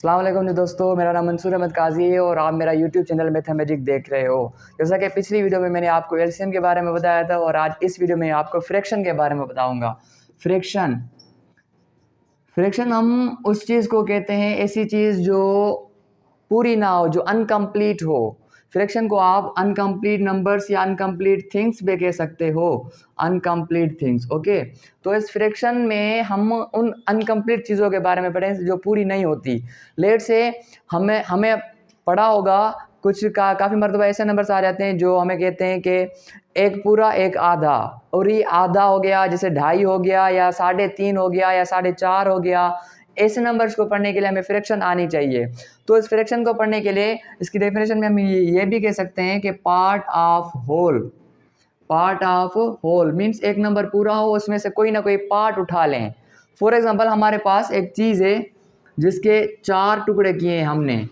अस्सलाम वालेकुम जी दोस्तों, मेरा नाम मंसूर अहमद काजी है और आप मेरा यूट्यूब चैनल मैथमेटिक देख रहे हो। जैसा कि पिछली वीडियो में मैंने आपको एलसीएम के बारे में बताया था और आज इस वीडियो में आपको फ्रैक्शन के बारे में बताऊंगा। फ्रैक्शन फ्रैक्शन हम उस चीज़ को कहते हैं, ऐसी चीज़ जो पूरी ना हो, जो अनकम्प्लीट हो। फ्रैक्शन को आप अनकम्प्लीट नंबर्स या अनकम्प्लीट थिंग्स भी कह सकते हो, अनकम्प्लीट थिंग्स। ओके, तो इस फ्रैक्शन में हम उन अनकम्प्लीट चीज़ों के बारे में पढ़ें जो पूरी नहीं होती। लेट से हमें हमें पढ़ा होगा कुछ काफ़ी मरतबा ऐसे नंबर्स आ जाते हैं जो हमें कहते हैं कि एक पूरा एक आधा, और ये आधा हो गया, जैसे 2.5 हो गया या 3.5 हो गया या 4.5 हो गया। ऐसे नंबर्स को पढ़ने के लिए हमें फ्रैक्शन आनी चाहिए। तो इस फ्रैक्शन को पढ़ने के लिए इसकी डेफिनेशन में हम ये भी कह सकते हैं कि पार्ट ऑफ होल मीन्स एक नंबर पूरा हो, उसमें से कोई ना कोई पार्ट उठा लें। फॉर एग्जांपल हमारे पास एक चीज़ है जिसके 4 टुकड़े किए हैं हमने।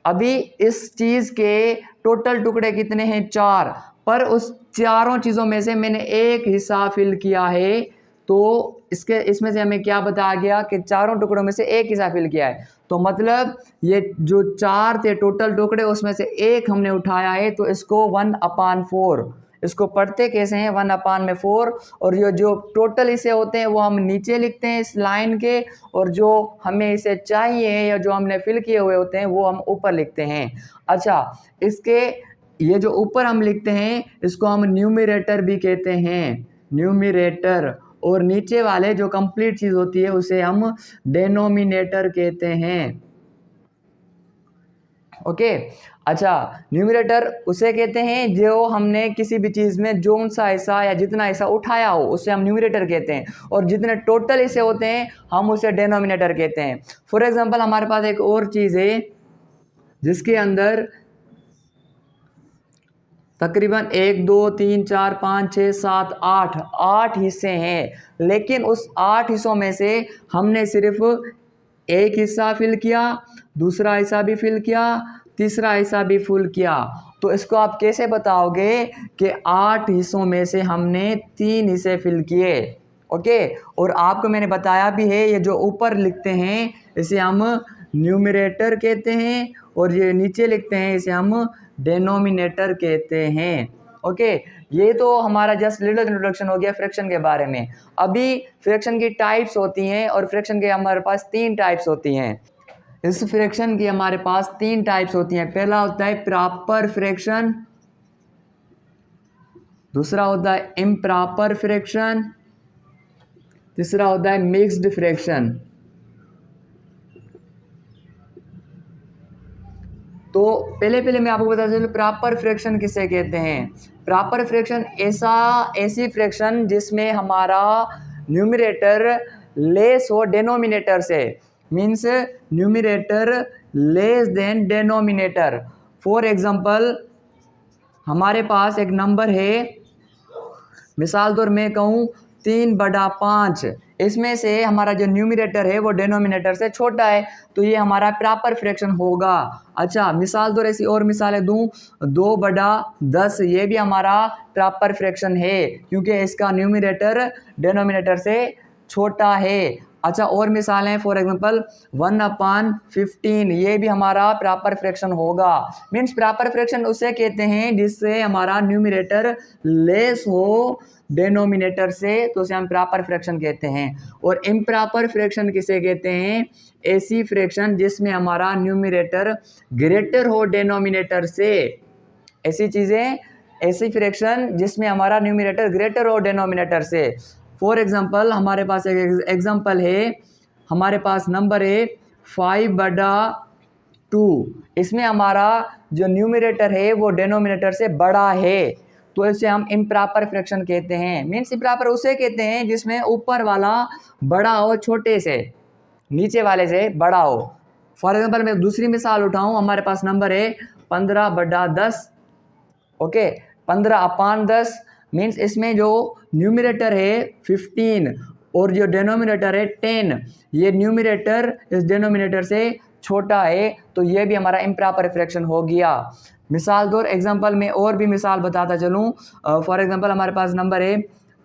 अभी इस चीज़ के टोटल टुकड़े कितने हैं? 4, पर उस चारों चीज़ों में से मैंने एक हिस्सा फिल किया है, तो इसमें से हमें क्या बताया गया कि चारों टुकड़ों में से एक हिस्सा फिल किया है। तो मतलब ये जो 4 थे टोटल टुकड़े, उसमें से एक हमने उठाया है, तो इसको 1/4 इसको पढ़ते कैसे हैं? 1/4। और ये जो टोटल इसे होते हैं वो हम नीचे लिखते हैं इस लाइन के, और जो हमें इसे चाहिए या जो हमने फिल किए हुए होते हैं वो हम ऊपर लिखते हैं। अच्छा, इसके ये जो ऊपर हम लिखते हैं इसको हम न्यूमरेटर भी कहते हैं, न्यूमरेटर। और नीचे वाले जो कंप्लीट चीज़ होती है उसे हम डेनोमिनेटर कहते हैं। ओके, अच्छा, न्यूमरेटर उसे कहते हैं जो हमने किसी भी चीज़ में जो सा हिस्सा या जितना हिस्सा उठाया हो उसे हम न्यूमरेटर कहते हैं, और जितने टोटल हिस्से होते हैं हम उसे डेनोमिनेटर कहते हैं। फॉर एग्जांपल हमारे पास एक और चीज़ है जिसके अंदर तकरीबन 1 2 3 4 5 6 7 8 हिस्से हैं, लेकिन उस 8 हिस्सों में से हमने सिर्फ एक हिस्सा फिल किया, दूसरा हिस्सा भी फिल किया, तीसरा हिस्सा भी फिल किया। तो इसको आप कैसे बताओगे कि 8 हिस्सों में से हमने 3 हिस्से फिल किए? ओके, और आपको मैंने बताया भी है ये जो ऊपर लिखते हैं इसे हम न्यूमरेटर कहते हैं, और ये नीचे लिखते हैं इसे हम डेनोमिनेटर कहते हैं। ओके, ये तो हमारा जस्ट लिटिल इंट्रोडक्शन हो गया फ्रैक्शन के बारे में। अभी फ्रैक्शन की टाइप्स होती हैं, और फ्रैक्शन के हमारे पास 3 टाइप्स होती हैं। इस फ्रैक्शन की हमारे पास 3 टाइप्स होती हैं। पहला होता है प्रॉपर फ्रैक्शन, दूसरा होता है इम्प्रॉपर फ्रैक्शन, तीसरा होता है मिक्स्ड फ्रैक्शन। तो पहले मैं आपको बता दूं प्रॉपर फ्रैक्शन किसे कहते हैं। प्रॉपर फ्रैक्शन ऐसी फ्रैक्शन जिसमें हमारा न्यूमरेटर लेस हो डेनोमिनेटर से, means numerator less than denominator. For example हमारे पास एक नंबर है, मिसाल तौर मैं कहूँ 3/5, इसमें से हमारा जो न्यूमरेटर है वो डेनोमिनेटर से छोटा है, तो ये हमारा प्रॉपर फ्रैक्शन होगा। अच्छा, मिसाल तौर ऐसी और मिसालें दूँ, 2/10, ये भी हमारा प्रॉपर फ्रैक्शन है क्योंकि इसका न्यूमरेटर डेनोमिनेटर से छोटा है। अच्छा, और मिसालें फॉर एग्जांपल 1/15, ये भी हमारा प्रॉपर फ्रैक्शन होगा। मीन्स प्रॉपर फ्रैक्शन उसे कहते हैं जिससे हमारा न्यूमरेटर लेस हो डेनोमिनेटर से, तो उसे हम प्रॉपर फ्रैक्शन कहते हैं। और इम्प्रॉपर फ्रैक्शन किसे कहते हैं? ऐसी फ्रैक्शन जिसमें हमारा न्यूमरेटर ग्रेटर हो डेनोमिनेटर से। ऐसी फ्रैक्शन जिसमें हमारा न्यूमरेटर ग्रेटर हो डेनोमिनेटर से। फॉर एग्जांपल हमारे पास एक एग्जांपल है, हमारे पास नंबर है 5/2, इसमें हमारा जो न्यूमरेटर है वो डेनोमिनेटर से बड़ा है, तो इसे हम इम्प्रॉपर फ्रैक्शन कहते हैं। मीन्स इम्प्रॉपर उसे कहते हैं जिसमें ऊपर वाला बड़ा हो छोटे से, नीचे वाले से बड़ा हो। फॉर एग्जांपल मैं दूसरी मिसाल उठाऊं, हमारे पास नंबर है 15/10। ओके, 15/10 मीन्स इसमें जो न्यूमरेटर है 15 और जो डेनोमिनेटर है 10, ये न्यूमरेटर इस डेनोमिनेटर से छोटा है, तो ये भी हमारा इम्प्रॉपर फ्रैक्शन हो गया। मिसाल तौर एग्जांपल में और भी मिसाल बताता चलूँ। फॉर एग्जांपल हमारे पास नंबर है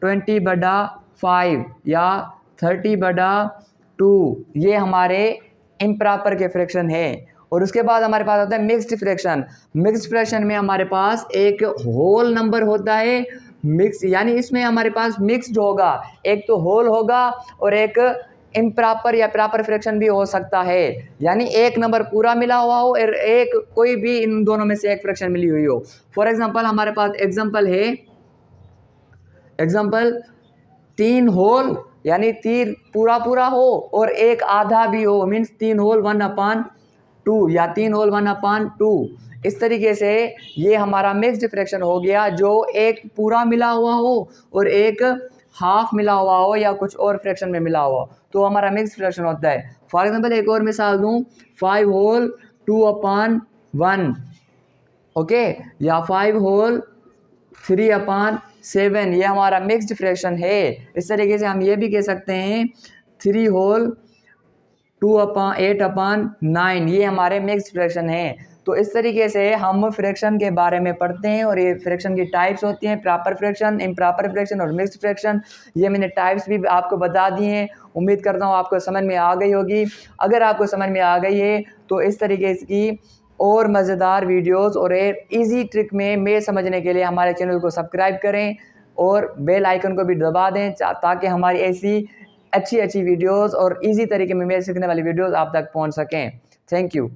20/5 या 30/2, ये हमारे इम्प्रॉपर के फ्रैक्शन है। और उसके बाद हमारे पास आता है मिक्स्ड फ्रैक्शन। मिक्स्ड फ्रैक्शन में हमारे पास एक होल नंबर होता है मिक्स, यानी इसमें हमारे पास मिक्स्ड होगा, एक तो होल होगा और एक इम्प्रॉपर या प्रॉपर फ्रैक्शन भी हो सकता है, यानी एक नंबर पूरा मिला हुआ हो और एक कोई भी इन दोनों में से एक फ्रैक्शन मिली हुई हो। फॉर एग्जांपल हमारे पास एग्जांपल है, एग्जांपल 3 होल यानी 3 पूरा पूरा हो और एक आधा भी हो, मीन्स 3 होल 1/2 या 3 होल 1/2। इस तरीके से ये हमारा मिक्स्ड फ्रैक्शन हो गया, जो एक पूरा मिला हुआ हो और एक हाफ मिला हुआ हो या कुछ और फ्रैक्शन में मिला हुआ हो, तो हमारा मिक्स्ड फ्रैक्शन होता है। फॉर एग्जांपल एक और मिसाल दूं, 5 होल 2/1, ओके, या 5 होल 3/7, ये हमारा मिक्स्ड फ्रैक्शन है। इस तरीके से हम ये भी कह सकते हैं 3 होल 2/8/9, ये हमारे मिक्स्ड फ्रैक्शन है। तो इस तरीके से हम फ्रैक्शन के बारे में पढ़ते हैं और ये फ्रैक्शन की टाइप्स होती हैं, प्रॉपर फ्रैक्शन, इम्प्रॉपर फ्रैक्शन और मिक्स्ड फ्रैक्शन। ये मैंने टाइप्स भी आपको बता दिए हैं। उम्मीद करता हूँ आपको समझ में आ गई होगी। अगर आपको समझ में आ गई है तो इस तरीके की और मज़ेदार वीडियोस और एक इजी ट्रिक में मैथ समझने के लिए हमारे चैनल को सब्सक्राइब करें और बेल आइकन को भी दबा दें, ताकि हमारी ऐसी अच्छी अच्छी वीडियोस और इजी तरीके में मैथ सीखने वाली वीडियोस आप तक पहुंच सकें। Thank you.